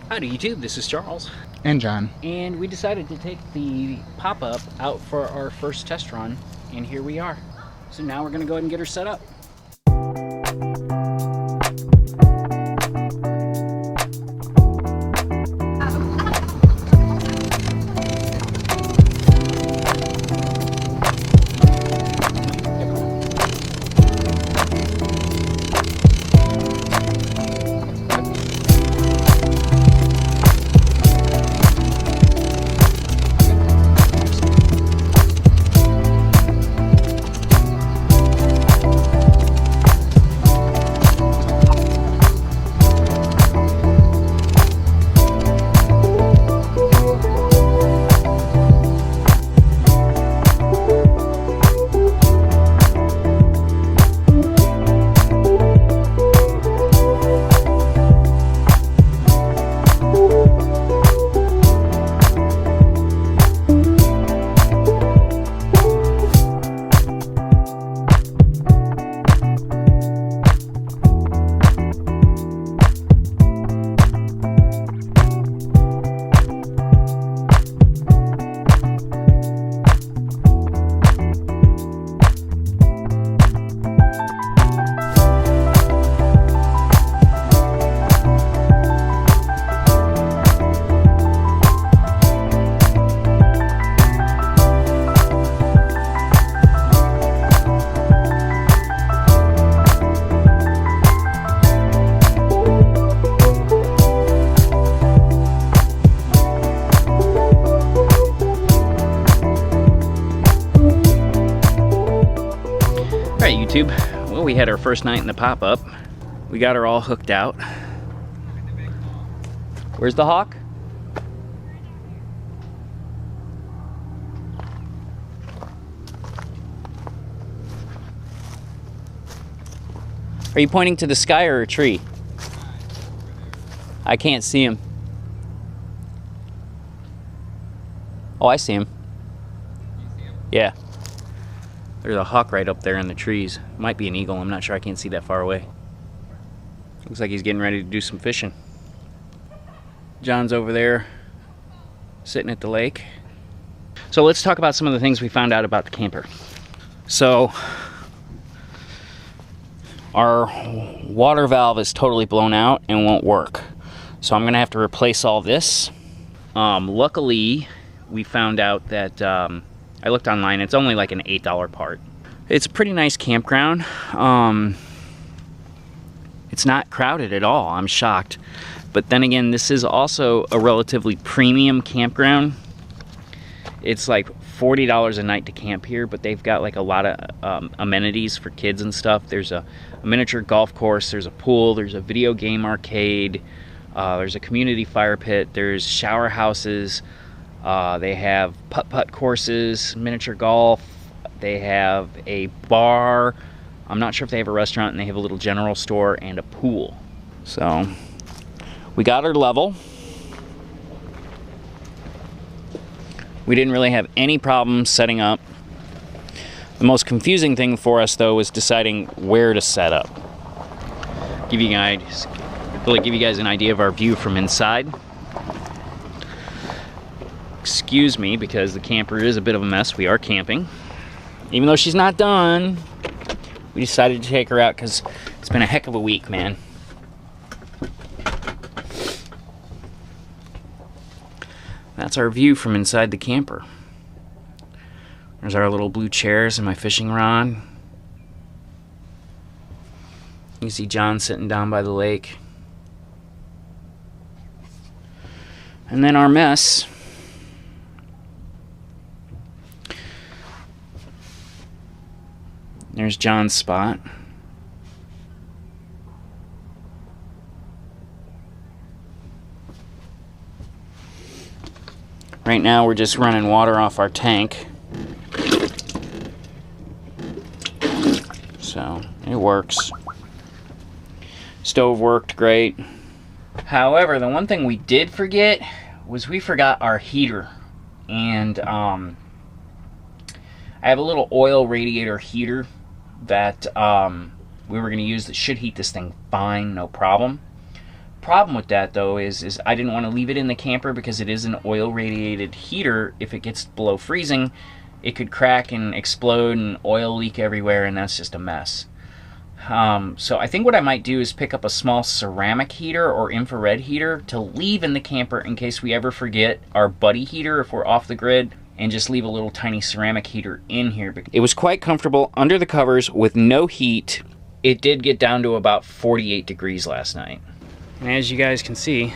Howdy YouTube, this is Charles. And John. And we decided to take the pop-up out for our first test run, and here we are. So now we're gonna go ahead and get her set up. Alright YouTube, well, we had our first night in the pop-up. We got her all hooked out. Where's the hawk? Are you pointing to the sky or a tree? I can't see him. Oh, I see him. Yeah. There's a hawk right up there in the trees. Might be an eagle, I'm not sure, I can't see that far away. Looks like he's getting ready to do some fishing. John's over there sitting at the lake. So let's talk about some of the things we found out about the camper. So our water valve is totally blown out and won't work. So I'm gonna have to replace all this. Luckily, we found out that I looked online, it's only like an $8 part. It's a pretty nice campground. It's not crowded at all, I'm shocked. But then again, this is also a relatively premium campground. It's like $40 a night to camp here, but they've got like a lot of amenities for kids and stuff. There's a miniature golf course, there's a pool, there's a video game arcade, there's a community fire pit, there's shower houses. They have putt-putt courses, miniature golf, they have a bar, I'm not sure if they have a restaurant, and they have a little general store and a pool. So, we got her level. We didn't really have any problems setting up. The most confusing thing for us though was deciding where to set up. Give you guys an idea of our view from inside. Excuse me, because the camper is a bit of a mess. We are camping. Even though she's not done, we decided to take her out because it's been a heck of a week, man. That's our view from inside the camper. There's our little blue chairs and my fishing rod. You can see John sitting down by the lake. And then our mess. There's John's spot. Right now we're just running water off our tank. So it works. Stove worked great. However, the one thing we did forget was we forgot our heater. And I have a little oil radiator heater that we were going to use that should heat this thing fine, no problem. problem with that though is I didn't want to leave it in the camper because it is an oil radiated heater. If it gets below freezing, it could crack and explode and oil leak everywhere, and that's just a mess. So I think what I might do is pick up a small ceramic heater or infrared heater to leave in the camper in case we ever forget our buddy heater if we're off the grid, and just leave a little tiny ceramic heater in here. It was quite comfortable under the covers with no heat. It did get down to about 48 degrees last night. And as you guys can see,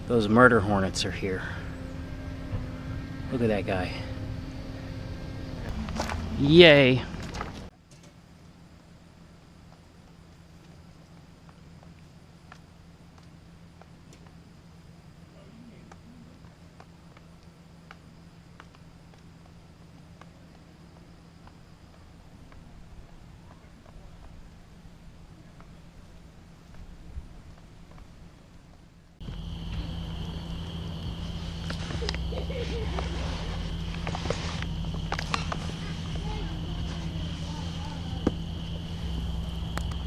those murder hornets are here. Look at that guy. Yay.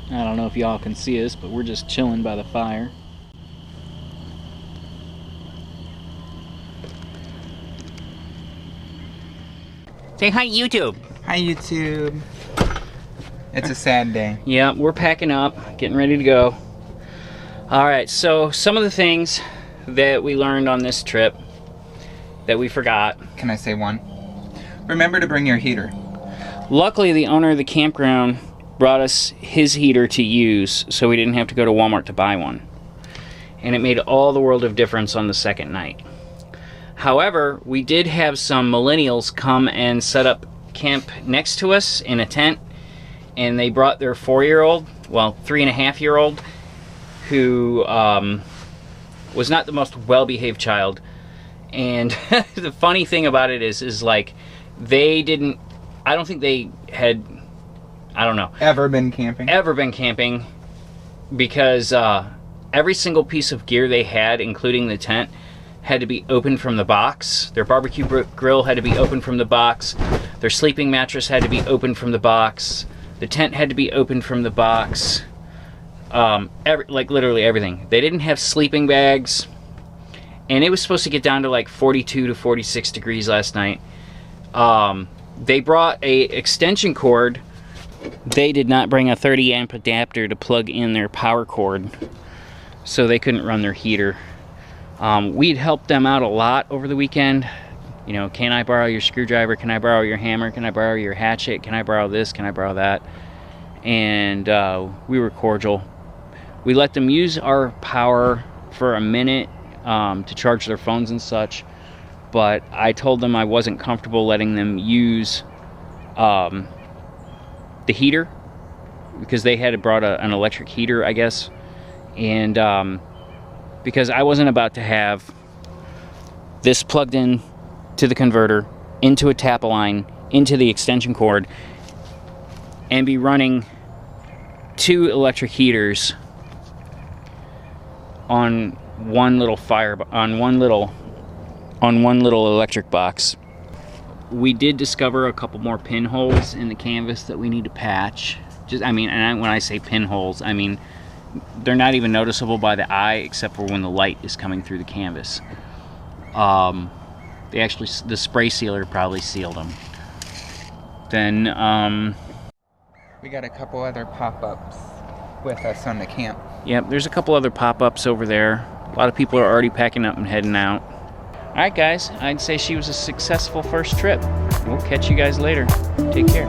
I don't know if y'all can see us, but we're just chilling by the fire. Say hi, YouTube. Hi, YouTube. It's a sad day. Yeah, we're packing up, getting ready to go. All right, so some of the things that we learned on this trip that we forgot. Can I say one? Remember to bring your heater. Luckily, the owner of the campground brought us his heater to use, so we didn't have to go to Walmart to buy one. And it made all the world of difference on the second night. However, we did have some millennials come and set up camp next to us in a tent, and they brought their 4-year-old, well, 3.5-year-old, who was not the most well-behaved child. And the funny thing about it is like, they didn't, I don't think they had, I don't know, Ever been camping, because every single piece of gear they had, including the tent, had to be opened from the box. Their barbecue grill had to be opened from the box. Their sleeping mattress had to be opened from the box. The tent had to be opened from the box. Like literally everything. They didn't have sleeping bags, and it was supposed to get down to like 42 to 46 degrees last night. They brought a extension cord. They did not bring a 30 amp adapter to plug in their power cord, so they couldn't run their heater. We'd helped them out a lot over the weekend. You know, can I borrow your screwdriver? Can I borrow your hammer? Can I borrow your hatchet? Can I borrow this? Can I borrow that? And we were cordial. We let them use our power for a minute to charge their phones and such, but I told them I wasn't comfortable letting them use the heater, because they had brought an electric heater, I guess, and because I wasn't about to have this plugged in to the converter, into a tap line, into the extension cord, and be running 2 electric heaters on one little electric box. We did discover a couple more pinholes in the canvas that we need to patch. When I say pinholes, I mean they're not even noticeable by the eye except for when the light is coming through the canvas. The spray sealer probably sealed them. Then we got a couple other pop-ups with us on the camp. Yep, there's a couple other pop-ups over there. A lot of people are already packing up and heading out. Alright guys, I'd say she was a successful first trip. We'll catch you guys later. Take care.